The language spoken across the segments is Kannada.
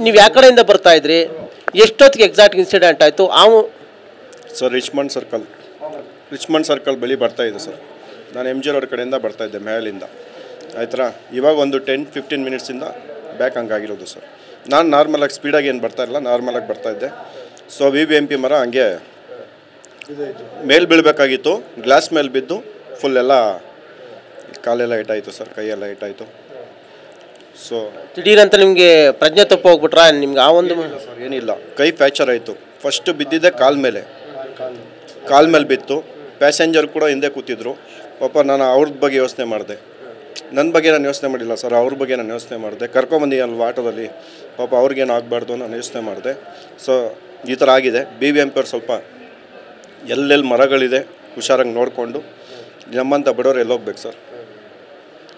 ನೀವು ಯಾವ ಕಡೆಯಿಂದ ಬರ್ತಾ ಇದ್ರಿ, ಎಷ್ಟೊತ್ತಿಗೆ ಎಕ್ಸಾಕ್ಟ್ ಇನ್ಸಿಡೆಂಟ್ ಆಯಿತು? ಸರ್ ರಿಚ್ಮಂಡ್ ಸರ್ಕಲ್ ಬಳಿ ಬರ್ತಾ ಇದೆ ಸರ್. ನಾನು ಎಮ್ ಜಿ ರೋಡ್ ಕಡೆಯಿಂದ ಬರ್ತಾಯಿದ್ದೆ ಮೇಲಿಂದ, ಆಯ್ತಾ. ಇವಾಗ ಒಂದು 10-15 ಮಿನಿಟ್ಸಿಂದ ಬ್ಯಾಕ್ ಹಂಗಾಗಿರೋದು ಸರ್. ನಾನು ನಾರ್ಮಲಾಗಿ ಸ್ಪೀಡಾಗಿ ಏನು ಬರ್ತಾಯಿರಲಿಲ್ಲ, ನಾರ್ಮಲಾಗಿ ಬರ್ತಾಯಿದ್ದೆ. ಸೊ VVMP ಮರ ಹಂಗೆ ಮೇಲೆ ಬೀಳಬೇಕಾಗಿತ್ತು, ಗ್ಲಾಸ್ ಮೇಲೆ ಬಿದ್ದು ಫುಲ್ ಎಲ್ಲ ಕಾಲೆಲ್ಲ ಏಟಾಯಿತು ಸರ್, ಕೈಯೆಲ್ಲ ಏಟಾಯಿತು. ಸೊ ದಿಢೀರಂತ ನಿಮಗೆ ಪ್ರಜ್ಞೆ ತಪ್ಪು ಹೋಗ್ಬಿಟ್ರಾ ನಿಮ್ಗೆ? ಆ ಒಂದು ಸರ್ ಏನಿಲ್ಲ, ಕೈ ಫ್ರ್ಯಾಕ್ಚರ್ ಆಯಿತು. ಫಸ್ಟು ಬಿದ್ದಿದ್ದೆ ಕಾಲ ಮೇಲೆ ಬಿತ್ತು. ಪ್ಯಾಸೆಂಜರ್ ಕೂಡ ಹಿಂದೆ ಕೂತಿದ್ರು. ಪಾಪ ನಾನು ಅವ್ರದ್ದು ಬಗ್ಗೆ ಯೋಚನೆ ಮಾಡಿದೆ, ನನ್ನ ಬಗ್ಗೆ ನಾನು ಯೋಚನೆ ಮಾಡಿಲ್ಲ ಸರ್, ಅವ್ರ ಬಗ್ಗೆ ನಾನು ಯೋಚನೆ ಮಾಡಿದೆ. ಕರ್ಕೊಂಬಂದಿದ್ದಲ್ವ ಆಟೋದಲ್ಲಿ, ಪಾಪ ಅವ್ರಿಗೇನು ಆಗಬಾರ್ದು ನಾನು ಯೋಚನೆ ಮಾಡಿದೆ. ಸೊ ಈ ಥರ ಆಗಿದೆ. VVMP ಅವ್ರು ಸ್ವಲ್ಪ ಎಲ್ಲೆಲ್ಲಿ ಮರಗಳಿದೆ ಹುಷಾರಾಗಿ ನೋಡಿಕೊಂಡು, ನಮ್ಮಂಥ ಬಡವರು ಎಲ್ಲೋಗ್ಬೇಕು ಸರ್.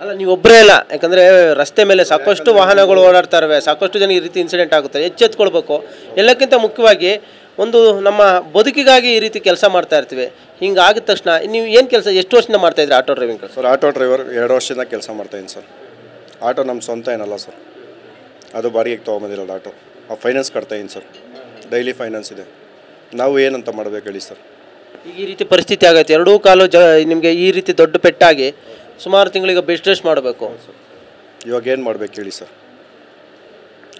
ಅಲ್ಲ, ನೀವೊಬ್ಬರೇ ಇಲ್ಲ, ಯಾಕಂದರೆ ರಸ್ತೆ ಮೇಲೆ ಸಾಕಷ್ಟು ವಾಹನಗಳು ಓಡಾಡ್ತಾ ಇವೆ, ಸಾಕಷ್ಟು ಜನ ಈ ರೀತಿ ಇನ್ಸಿಡೆಂಟ್ ಆಗುತ್ತೆ. ಎಚ್ಚೆತ್ಕೊಳ್ಬೇಕು. ಎಲ್ಲಕ್ಕಿಂತ ಮುಖ್ಯವಾಗಿ ಒಂದು ನಮ್ಮ ಬದುಕಿಗಾಗಿ ಈ ರೀತಿ ಕೆಲಸ ಮಾಡ್ತಾ ಇರ್ತೀವಿ. ಹಿಂಗಾಗಿದ ತಕ್ಷಣ ನೀವು ಏನು ಕೆಲಸ, ಎಷ್ಟು ವರ್ಷದಿಂದ ಮಾಡ್ತಾಯಿದ್ರಿ auto driving? Sir auto driver 2 ವರ್ಷದಿಂದ ಕೆಲಸ ಮಾಡ್ತಾಯಿದ್ದೀನಿ ಸರ್. ಆಟೋ ನಮ್ಮ ಸ್ವಂತ ಏನಲ್ಲ ಸರ್, ಅದು ಬಾಡಿಗೆಗೆ ತೊಗೊಂಬಂದಿರೋದು ಆಟೋ. ಫೈನಾನ್ಸ್ ಕಟ್ತಾಯಿದ್ದೀನಿ ಸರ್, ಡೈಲಿ ಫೈನಾನ್ಸ್ ಇದೆ. ನಾವು ಏನಂತ ಮಾಡಬೇಕು ಹೇಳಿ ಸರ್? ಈಗ ಈ ರೀತಿ ಪರಿಸ್ಥಿತಿ ಆಗೈತೆ, ಎರಡೂ ಕಾಲು ನಿಮಗೆ ಈ ರೀತಿ ದೊಡ್ಡ ಪೆಟ್ಟಾಗಿ ಸುಮಾರು ತಿಂಗಳಿಗೆ ಬೆಡ್ ರೆಸ್ಟ್ ಮಾಡಬೇಕು. ಇವಾಗ ಏನು ಮಾಡ್ಬೇಕು ಹೇಳಿ ಸರ್?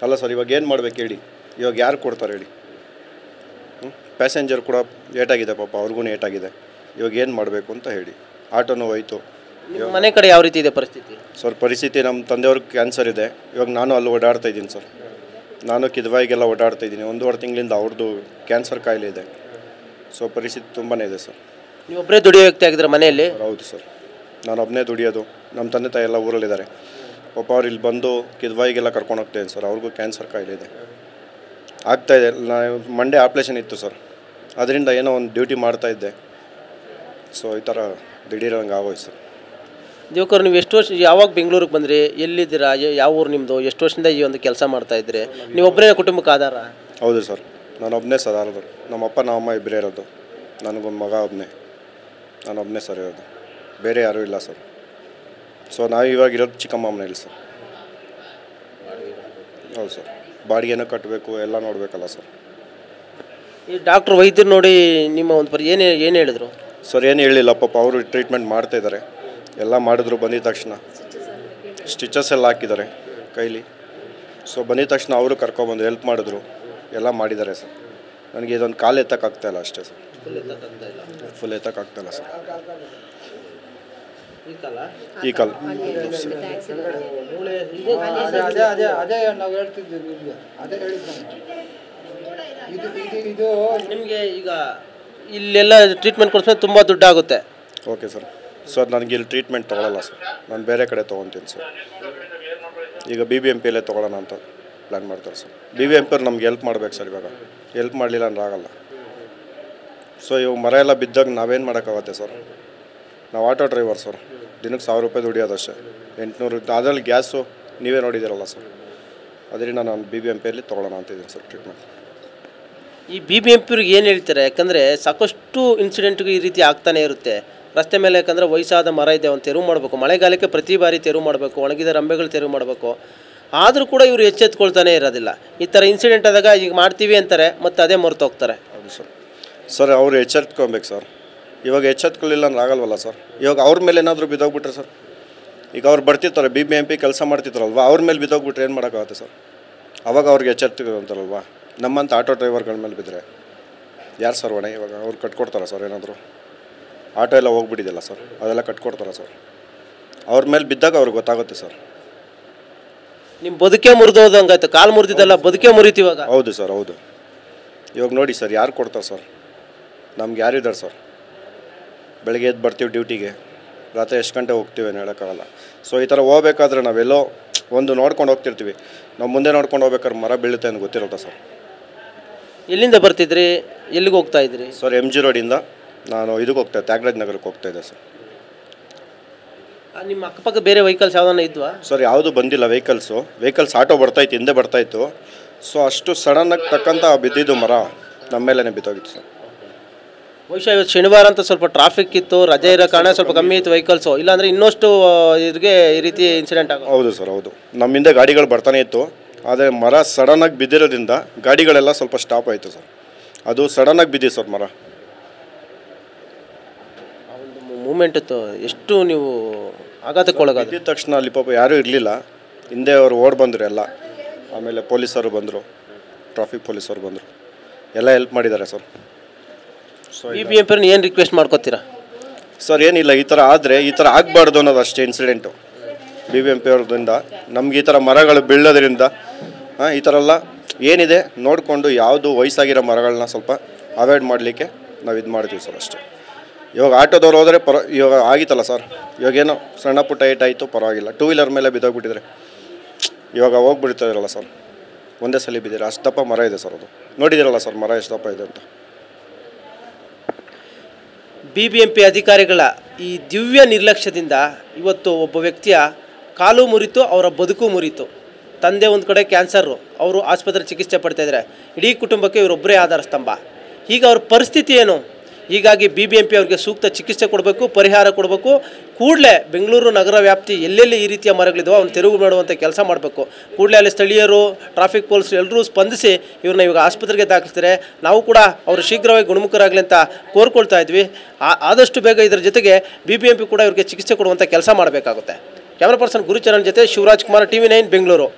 ಅಲ್ಲ ಸರ್, ಇವಾಗ ಏನು ಮಾಡ್ಬೇಕು ಹೇಳಿ? ಇವಾಗ ಯಾರು ಕೊಡ್ತಾರೆ ಹೇಳಿ? ಪ್ಯಾಸೆಂಜರ್ ಕೂಡ ಏಟಾಗಿದೆ, ಪಾಪ ಅವ್ರಿಗೂ ಏಟಾಗಿದೆ. ಇವಾಗ ಏನು ಮಾಡಬೇಕು ಅಂತ ಹೇಳಿ? ಆಟೋನೂ ಹೋಯ್ತು. ಮನೆ ಕಡೆ ಯಾವ ರೀತಿ ಇದೆ ಪರಿಸ್ಥಿತಿ? ಸರ್ ಪರಿಸ್ಥಿತಿ, ನಮ್ಮ ತಂದೆಯವ್ರಿಗೆ ಕ್ಯಾನ್ಸರ್ ಇದೆ. ಇವಾಗ ನಾನು ಅಲ್ಲಿ ಓಡಾಡ್ತಾ ಇದ್ದೀನಿ ಸರ್. ನಾನು ಕಿದ್ವಾಯಿಗೆಲ್ಲ ಓಡಾಡ್ತಾ ಇದ್ದೀನಿ. 1.5 ತಿಂಗಳಿಂದ ಅವ್ರದ್ದು ಕ್ಯಾನ್ಸರ್ ಕಾಯಿಲೆ ಇದೆ. ಸೊ ಪರಿಸ್ಥಿತಿ ತುಂಬಾ ಇದೆ ಸರ್. ನೀವು ಒಬ್ಬರೇ ದುಡಿಯೋ ವ್ಯಕ್ತಿ ಆಗಿದ್ರೆ ಮನೆಯಲ್ಲಿ? ಹೌದು ಸರ್, ನಾನು ಒಬ್ಬನೇ ದುಡಿಯೋದು. ನಮ್ಮ ತಂದೆ ತಾಯಿ ಎಲ್ಲ ಊರಲ್ಲಿದ್ದಾರೆ. ಪಾಪ ಅವ್ರು ಇಲ್ಲಿ ಬಂದು ಕಿದ್ವಾಯಿಗೆಲ್ಲ ಕರ್ಕೊಂಡು ಹೋಗ್ತಾಯಿದ್ದೀನಿ ಸರ್. ಅವ್ರಿಗೂ ಕ್ಯಾನ್ಸರ್ ಕಾಯಿಲೆ ಇದೆ, ಆಗ್ತಾಯಿದೆ. ಮಂಡೇ ಆಪ್ರೇಷನ್ ಇತ್ತು ಸರ್, ಅದರಿಂದ ಏನೋ ಒಂದು ಡ್ಯೂಟಿ ಮಾಡ್ತಾಯಿದ್ದೆ. ಸೊ ಈ ಥರ ದಿಢೀರಂಗೆ ಆಗೋಯ್ತು ಸರ್. ದಿವಾಕರ್, ನೀವು ಎಷ್ಟು ವರ್ಷ, ಯಾವಾಗ ಬೆಂಗಳೂರಿಗೆ ಬಂದ್ರಿ? ಎಲ್ಲಿದ್ದೀರಾ? ಯಾವ ಊರು ನಿಮ್ಮದು? ಎಷ್ಟು ವರ್ಷದಿಂದ ಈ ಒಂದು ಕೆಲಸ ಮಾಡ್ತಾಯಿದ್ರಿ? ನೀವು ಒಬ್ಬರೇ ಕುಟುಂಬಕ್ಕೆ ಆಧಾರ? ಹೌದು ಸರ್, ನಾನು ಒಬ್ಬನೇ ಸರ್ ಇರೋದು. ನಮ್ಮಪ್ಪ ನಮ್ಮಮ್ಮ ಇಬ್ಬರೇ ಇರೋದು. ನನಗೊಂದು ಮಗ ಒಬ್ಬನೇ, ನಾನು ಒಬ್ಬನೇ ಸರ್ ಇರೋದು, ಬೇರೆ ಯಾರೂ ಇಲ್ಲ ಸರ್. ಸೊ ನಾವು ಇವಾಗ ಇರೋದು ಚಿಕ್ಕಮ್ಮ ಮನೇಲಿ ಸರ್. ಹೌದು ಸರ್, ಬಾಡಿಗೆನೂ ಕಟ್ಟಬೇಕು, ಎಲ್ಲ ನೋಡಬೇಕಲ್ಲ ಸರ್. ಈ ಡಾಕ್ಟ್ರು ವೈದ್ಯರು ನೋಡಿ ನಿಮ್ಮ ಒಂದು ಏನು ಹೇಳಿದ್ರು ಸರ್? ಏನು ಹೇಳಿಲ್ಲ ಪಾಪ, ಅವರು ಟ್ರೀಟ್ಮೆಂಟ್ ಮಾಡ್ತಾಯಿದ್ದಾರೆ. ಎಲ್ಲ ಮಾಡಿದ್ರು. ಬಂದಿದ ತಕ್ಷಣ ಸ್ಟಿಚಸ್ ಎಲ್ಲ ಹಾಕಿದ್ದಾರೆ ಕೈಲಿ. ಸೊ ಬಂದಿದ ತಕ್ಷಣ ಅವರು ಕರ್ಕೊಬಂದು ಹೆಲ್ಪ್ ಮಾಡಿದ್ರು, ಎಲ್ಲ ಮಾಡಿದ್ದಾರೆ ಸರ್. ನನಗೆ ಇದೊಂದು ಕಾಲು ಎತ್ತಕ್ಕಾಗ್ತಾಯಿಲ್ಲ ಅಷ್ಟೇ ಸರ್, ಫುಲ್ ಎತ್ತಕ್ಕಾಗ್ತಾಯಿಲ್ಲ ಸರ್. ಈ ಕಾಲು ನಿಮಗೆ ಈಗ ಇಲ್ಲೆಲ್ಲ ಟ್ರೀಟ್ಮೆಂಟ್ ಕೊಡಿಸ್ಮೇಲೆ ತುಂಬ ದುಡ್ಡಾಗುತ್ತೆ. Okay sir. ಸರ್ ನನಗೆ ಇಲ್ಲಿ ಟ್ರೀಟ್ಮೆಂಟ್ ತೊಗೊಳ್ಳಲ್ಲ ಸರ್, ನಾನು ಬೇರೆ ಕಡೆ ತೊಗೊತೀನಿ ಸರ್. ಈಗ BBMPಯಲ್ಲೇ ತೊಗೊಳ್ಳೋಣ ಅಂತ ಪ್ಲ್ಯಾನ್ ಮಾಡ್ತಾರೆ ಸರ್. BBMP ಅವ್ರು ನಮ್ಗೆ ಹೆಲ್ಪ್ ಮಾಡ್ಬೇಕು ಸರ್. ಇವಾಗ ಹೆಲ್ಪ್ ಮಾಡಲಿಲ್ಲ ಅಂದ್ರೆ ಆಗಲ್ಲ. ಸೊ ಇವಾಗ ಮರ ಎಲ್ಲ ಬಿದ್ದಾಗ ನಾವೇನು ಮಾಡೋಕ್ಕಾಗತ್ತೆ ಸರ್? ನಾವು ಆಟೋ ಡ್ರೈವರ್ ಸರ್, ದಿನಕ್ಕೆ 1000 ರೂಪಾಯಿ ದುಡಿಯೋದಷ್ಟೇ. 800 ಅದರಲ್ಲಿ ಗ್ಯಾಸು ನೀವೇ ನೋಡಿದ್ದೀರಲ್ಲ ಸರ್. ಅದರಿಂದ ನಾನು BBMPಯಲ್ಲಿ ತೊಗೊಳ್ಳೋಣ ಅಂತಿದ್ದೀನಿ ಸರ್ ಟ್ರೀಟ್ಮೆಂಟ್. ಈ BBMPಯವ್ರಿಗೆ ಏನು ಹೇಳ್ತಾರೆ? ಯಾಕಂದರೆ ಸಾಕಷ್ಟು ಇನ್ಸಿಡೆಂಟ್ಗೆ ಈ ರೀತಿ ಆಗ್ತಾನೆ ಇರುತ್ತೆ ರಸ್ತೆ ಮೇಲೆ. ಯಾಕಂದರೆ ವಯಸ್ಸಾದ ಮರ ಇದೆ, ಒಂದು ತೆರವು ಮಾಡಬೇಕು. ಮಳೆಗಾಲಕ್ಕೆ ಪ್ರತಿ ಬಾರಿ ತೆರವು ಮಾಡಬೇಕು, ಒಣಗಿದ ರಂಬೆಗಳು ತೆರವು ಮಾಡಬೇಕು. ಆದರೂ ಕೂಡ ಇವರು ಎಚ್ಚೆತ್ಕೊಳ್ತಾನೆ ಇರೋದಿಲ್ಲ. ಈ ಥರ ಇನ್ಸಿಡೆಂಟ್ ಆದಾಗ ಈಗ ಮಾಡ್ತೀವಿ ಅಂತಾರೆ, ಮತ್ತು ಅದೇ ಮರೆತು ಹೋಗ್ತಾರೆ. ಹೌದು ಸರ್. ಸರ್ ಅವ್ರು ಎಚ್ಚೆತ್ಕೊಬೇಕು ಸರ್. ಇವಾಗ ಎಚ್ಚೆತ್ಕೊಳ್ಳಿಲ್ಲ ಅಂದ್ರೆ ಆಗಲ್ವಲ್ಲ ಸರ್. ಇವಾಗ ಅವ್ರ ಮೇಲೆ ಏನಾದರೂ ಬಿದ್ದೋಗ್ಬಿಟ್ರೆ ಸರ್, ಈಗ ಅವ್ರು ಬರ್ತಿರ್ತಾರೆ BBMP ಕೆಲಸ ಮಾಡ್ತಿರ್ತಾರಲ್ವ, ಅವ್ರ ಮೇಲೆ ಬಿದ್ದೋಗ್ಬಿಟ್ರೆ ಏನು ಮಾಡೋಕ್ಕಾಗುತ್ತೆ ಸರ್? ಅವಾಗ ಅವ್ರಿಗೆ ಎಚ್ಚೆತ್ಕೊಂತಾರಲ್ವ. ನಮ್ಮಂಥ ಆಟೋ ಡ್ರೈವರ್ಗಳ ಮೇಲೆ ಬಿದ್ದರೆ ಯಾರು ಸರ್ ಹೊಣೆ? ಇವಾಗ ಅವ್ರು ಕಟ್ಕೊಡ್ತಾರ ಸರ್ ಏನಾದರೂ? ಆಟೋ ಎಲ್ಲ ಹೋಗ್ಬಿಟ್ಟಿದೆಯಲ್ಲ ಸರ್, ಅದೆಲ್ಲ ಕಟ್ಕೊಡ್ತಾರ ಸರ್. ಅವ್ರ ಮೇಲೆ ಬಿದ್ದಾಗ ಅವ್ರಿಗೆ ಗೊತ್ತಾಗುತ್ತೆ ಸರ್. ನಿಮ್ಮ ಬದುಕೇ ಮುರಿದೋದಂಗಾಯ್ತು, ಕಾಲು ಮುರಿದಿದ್ದಲ್ಲ, ಬದುಕೇ ಮುರಿತೀವಾಗ. ಹೌದು ಸರ್, ಹೌದು. ಇವಾಗ ನೋಡಿ ಸರ್, ಯಾರು ಕೊಡ್ತಾರೆ ಸರ್? ನಮ್ಗೆ ಯಾರಿದ್ದಾರೆ ಸರ್? ಬೆಳಗ್ಗೆ ಎದ್ದು ಬರ್ತೀವಿ ಡ್ಯೂಟಿಗೆ, ರಾತ್ರಿ ಎಷ್ಟು ಗಂಟೆ ಹೋಗ್ತೀವಿ ಅಂತ ಹೇಳೋಕ್ಕಾಗಲ್ಲ. ಸೊ ಈ ಥರ ಹೋಗ್ಬೇಕಾದ್ರೆ ನಾವೆಲ್ಲೋ ಒಂದು ನೋಡ್ಕೊಂಡು ಹೋಗ್ತಿರ್ತೀವಿ. ನಾವು ಮುಂದೆ ನೋಡ್ಕೊಂಡು ಹೋಗ್ಬೇಕಾದ್ರೆ ಮರ ಬೀಳುತ್ತೆ ಅಂತ ಗೊತ್ತಿರುತ್ತಾ ಸರ್? ಎಲ್ಲಿಂದ ಬರ್ತಿದ್ರಿ, ಎಲ್ಲಿಗೆ ಹೋಗ್ತಾ ಇದ್ರಿ? ಸರ್ MG ರೋಡಿಂದ ನಾನು ಇದಕ್ಕೆ ಹೋಗ್ತಾಯಿದ್ದೆ, ತ್ಯಾಗರಾಜ ನಗರಕ್ಕೆ ಹೋಗ್ತಾಯಿದ್ದೆ ಸರ್. ನಿಮ್ಮ ಅಕ್ಕಪಕ್ಕ ಬೇರೆ ವೆಹಿಕಲ್ಸ್ ಯಾವ್ದಾನ ಇದ್ವಾ? ಸರ್ ಯಾವುದು ಬಂದಿಲ್ಲ ವೆಹಿಕಲ್ಸ್ ಆಟೋ ಬರ್ತಾಯಿತ್ತು, ಹಿಂದೆ ಬರ್ತಾಯಿತ್ತು. ಸೊ ಅಷ್ಟು ಸಡನ್ನಾಗಿ ತಕ್ಕಂಥ ಬಿದ್ದಿದ್ದು ಮರ ನಮ್ಮ ಮೇಲೇ ಬಿದ್ದೋಗಿತ್ತು ಸರ್. ಬಹುಶಃ ಇವತ್ತು ಶನಿವಾರ ಅಂತ ಸ್ವಲ್ಪ ಟ್ರಾಫಿಕ್ ಇತ್ತು, ರಜೆ ಇರೋ ಕಾರಣ ಸ್ವಲ್ಪ ಕಮ್ಮಿ ಇತ್ತು ವೆಹಿಕಲ್ಸು. ಇಲ್ಲಾಂದರೆ ಇನ್ನಷ್ಟು ಇದ್ರಿಗೆ ಈ ರೀತಿ ಇನ್ಸಿಡೆಂಟ್ ಆಗೋದು. ಹೌದು ಸರ್, ಹೌದು. ನಮ್ಮಿಂದ ಗಾಡಿಗಳು ಬರ್ತಾನೆ ಇತ್ತು, ಆದರೆ ಮರ ಸಡನ್ನಾಗಿ ಬಿದ್ದಿರೋದ್ರಿಂದ ಗಾಡಿಗಳೆಲ್ಲ ಸ್ವಲ್ಪ ಸ್ಟಾಪ್ ಆಯಿತು ಸರ್. ಅದು ಸಡನ್ನಾಗಿ ಬಿದ್ದಿದೆ ಸರ್ ಮರ. ಮೂಮೆಂಟ್ ಎಷ್ಟು ನೀವು ಆಘಾತಕ್ಕೊಳಗಾದ ಬಿದ್ದಿದ ತಕ್ಷಣ ಅಲ್ಲಿ ಪಾಪ ಯಾರೂ ಇರಲಿಲ್ಲ. ಹಿಂದೆ ಅವರು ಓಡಿ ಬಂದರು ಎಲ್ಲ. ಆಮೇಲೆ ಪೊಲೀಸರು ಬಂದರು, ಟ್ರಾಫಿಕ್ ಪೊಲೀಸರು ಬಂದರು, ಎಲ್ಲ ಹೆಲ್ಪ್ ಮಾಡಿದ್ದಾರೆ ಸರ್. BBMP ಏನು ರಿಕ್ವೆಸ್ಟ್ ಮಾಡ್ಕೋತೀರಾ ಸರ್? ಏನಿಲ್ಲ, ಈ ಥರ ಆದರೆ ಈ ಥರ ಆಗಬಾರ್ದು ಅನ್ನೋದು ಅಷ್ಟೇ ಇನ್ಸಿಡೆಂಟು. BBMP ಅವ್ರದಿಂದ ನಮ್ಗೆ ಈ ಥರ ಮರಗಳು ಬೀಳೋದ್ರಿಂದ ಈ ಥರ ಎಲ್ಲ ಏನಿದೆ ನೋಡಿಕೊಂಡು ಯಾವುದು ವಯಸ್ಸಾಗಿರೋ ಮರಗಳನ್ನ ಸ್ವಲ್ಪ ಅವಾಯ್ಡ್ ಮಾಡಲಿಕ್ಕೆ ನಾವು ಇದು ಮಾಡ್ತೀವಿ ಸರ್ ಅಷ್ಟೇ. ಇವಾಗ ಆಟೋದವ್ರು ಹೋದರೆ ಇವಾಗ ಆಗಿತ್ತಲ್ಲ ಸರ್, ಇವಾಗೇನೋ ಸಣ್ಣ ಪುಟ್ಟ ಏಟಾಯಿತು ಪರವಾಗಿಲ್ಲ. 2 ವೀಲರ್ ಮೇಲೆ ಬಿದ್ದೋಗ್ಬಿಟ್ಟಿದ್ರೆ ಇವಾಗ ಹೋಗ್ಬಿಡ್ತಾಯಿರಲ್ಲ ಸರ್, ಒಂದೇ ಸಲ ಬಿದ್ದಿರ. ಅಷ್ಟು ದಪ್ಪ ಮರ ಇದೆ ಸರ್. ಅದು ನೋಡಿದಿರಲ್ಲ ಸರ್ ಮರ ಎಷ್ಟು ದಪ್ಪ ಇದೆ ಅಂತ. BBMP ಅಧಿಕಾರಿಗಳ ಈ ದಿವ್ಯ ನಿರ್ಲಕ್ಷ್ಯದಿಂದ ಇವತ್ತು ಒಬ್ಬ ವ್ಯಕ್ತಿಯ ಕಾಲು ಮುರಿತು, ಅವರ ಬದುಕು ಮುರಿತು. ತಂದೆ ಒಂದು ಕಡೆ ಕ್ಯಾನ್ಸರು, ಅವರು ಆಸ್ಪತ್ರೆ ಚಿಕಿತ್ಸೆ ಪಡ್ತಾಯಿದ್ದಾರೆ. ಇಡೀ ಕುಟುಂಬಕ್ಕೆ ಇವರೊಬ್ಬರೇ ಆಧಾರ ಸ್ತಂಭ. ಈಗ ಅವ್ರ ಪರಿಸ್ಥಿತಿ ಏನು? ಹೀಗಾಗಿ BBMP ಅವ್ರಿಗೆ ಸೂಕ್ತ ಚಿಕಿತ್ಸೆ ಕೊಡಬೇಕು, ಪರಿಹಾರ ಕೊಡಬೇಕು. ಕೂಡಲೇ ಬೆಂಗಳೂರು ನಗರ ವ್ಯಾಪ್ತಿ ಎಲ್ಲೆಲ್ಲಿ ಈ ರೀತಿಯ ಮರಗಳಿದಾವೆ ಅವನ್ನ ತೆರವು ಮಾಡುವಂಥ ಕೆಲಸ ಮಾಡಬೇಕು. ಕೂಡಲೇ ಅಲ್ಲಿ ಸ್ಥಳೀಯರು, ಟ್ರಾಫಿಕ್ ಪೊಲೀಸರು ಎಲ್ಲರೂ ಸ್ಪಂದಿಸಿ ಇವ್ರನ್ನ ಇವಾಗ ಆಸ್ಪತ್ರೆಗೆ ದಾಖಲಿಸ್ತಾರೆ. ನಾವು ಕೂಡ ಅವರು ಶೀಘ್ರವಾಗಿ ಗುಣಮುಖರಾಗಲಿ ಅಂತ ಕೋರ್ಕೊಳ್ತಾ ಇದ್ವಿ. ಆದಷ್ಟು ಬೇಗ ಇದರ ಜೊತೆಗೆ BBMP ಕೂಡ ಇವ್ರಿಗೆ ಚಿಕಿತ್ಸೆ ಕೊಡುವಂಥ ಕೆಲಸ ಮಾಡಬೇಕಾಗುತ್ತೆ. ಕ್ಯಾಮ್ರಾ ಪರ್ಸನ್ ಗುರುಚರಣ್ ಜೊತೆ ಶಿವರಾಜ್ ಕುಮಾರ್, TV9 ಬೆಂಗಳೂರು.